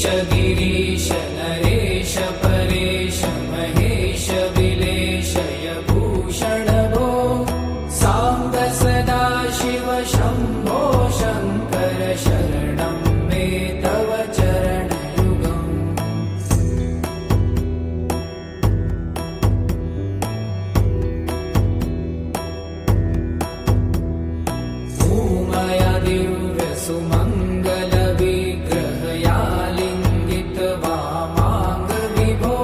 ईश गिरीश नरेश परेश महेश विलेशय भूषण भो साम्ब सदा शिव शम्भो शङ्कर शरणं मे तव चरणयुगम् उमया दिव्य सुमङ्गल विग्रहया लिङ्गित वामाङ्ग विभो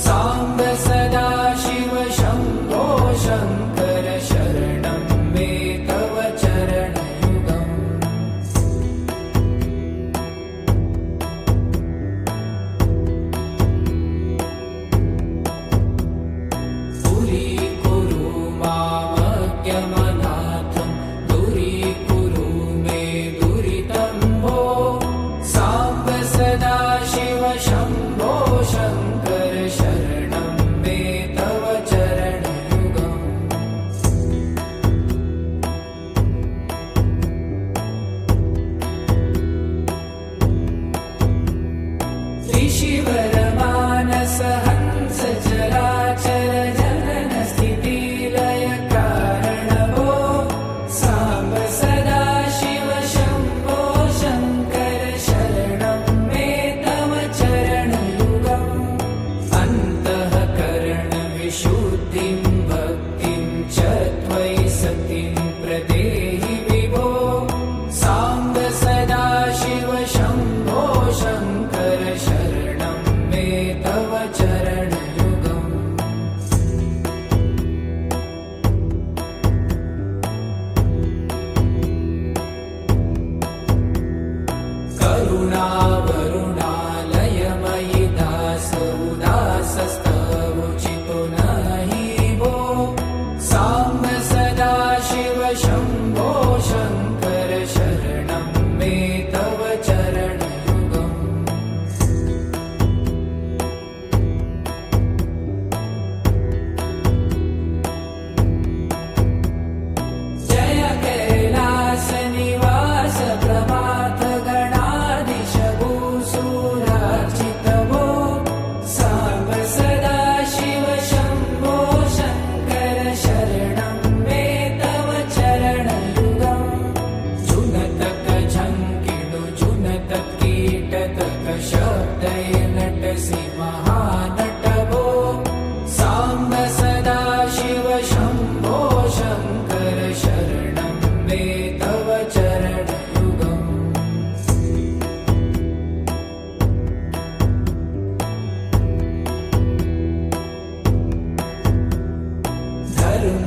साम्ब सदा शिव शम्भो शङ्कर शरणं मे तव चरणयुगम् दूरीकुरु मामज्ञमनाथं दूरीकुरु मे दुरितं भो साम्ब सदा शिव शम्भो शङ्कर शरणं मे तव चरणयुगम् ऋषिवरमानस हंस चराचर जनन स्थिति लय कारण भो साम्ब सदा शिव शम्भो शङ्कर शरणं मे तव चरणयुगम् अन्तःकरण विशुद्धिं भक्तिं च त्वयि सतिं प्रदेहि विभो साम्ब सदा शिव शम्भो शङ्कर शरणं मे तव चरणयुगम् करुणावरुणालयमयि दास उदासस्तवोचितो नहि भो साम्ब सदा शिव शम्भो शङ्कर शरणं मे तव चरणयुगम् जय कैलास निवास प्रभात गणाधीश भूसुरार्चित भो साम्ब सदा शिव शम्भो शङ्कर शरणं मे तव चरणयुगम् जुनतक झङ्किडु जुनतक कीटतक शब्दय नटसि महानट भो साम्ब सदा शिव शम्भो शङ्कर शरणं मे तव चरणयुगम्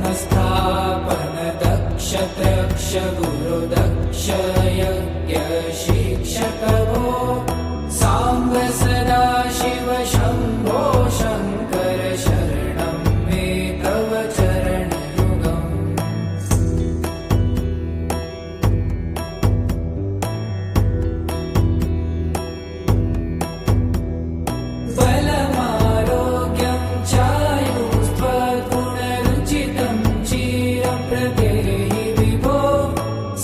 धर्मस्थापन दक्ष त्रक्ष गुरु दक्ष यज्ञ शिक्षक भो साम्ब सदा शिव शम्भो शङ्कर शरणं मे तव चरणयुगम् बलमारोग्यं चायुस्त्वगुणरुचितं चिरं प्रदेहि विभो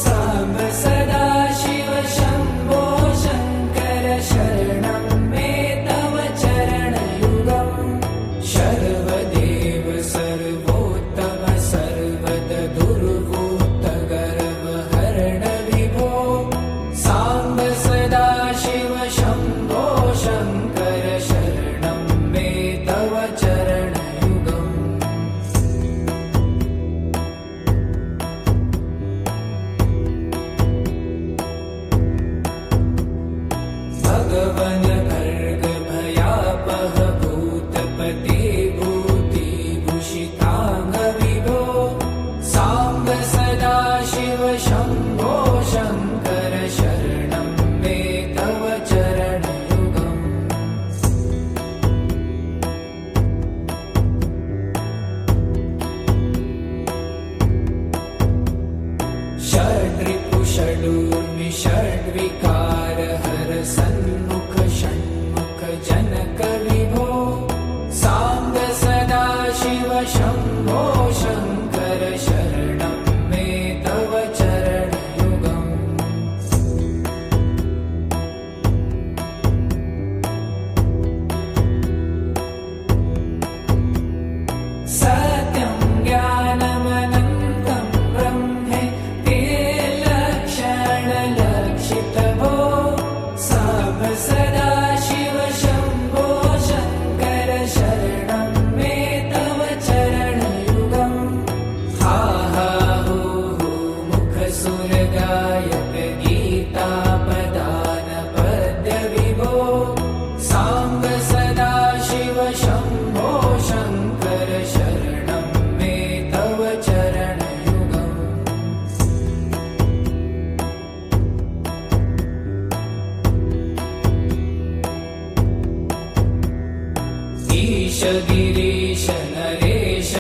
साम्ब सदा शिव शम्भो शङ्कर शरणं मे तव चरणयुगम् शर्वदेव सर्वोत्तम सर्वद दुर्भूत गर्वहरण विभो साम्ब सदा शिव शम्भो शङ्कर शरणं मे तव चरणयुगम् भगवन भर्ग भयापह भूतपते भूतिभूषिताङ्ग विभो साम्ब सदा शिव शम्भो शङ्कर शरणं मे तव चरणयुगम् षड्रिपु षडूर्मि षड्विक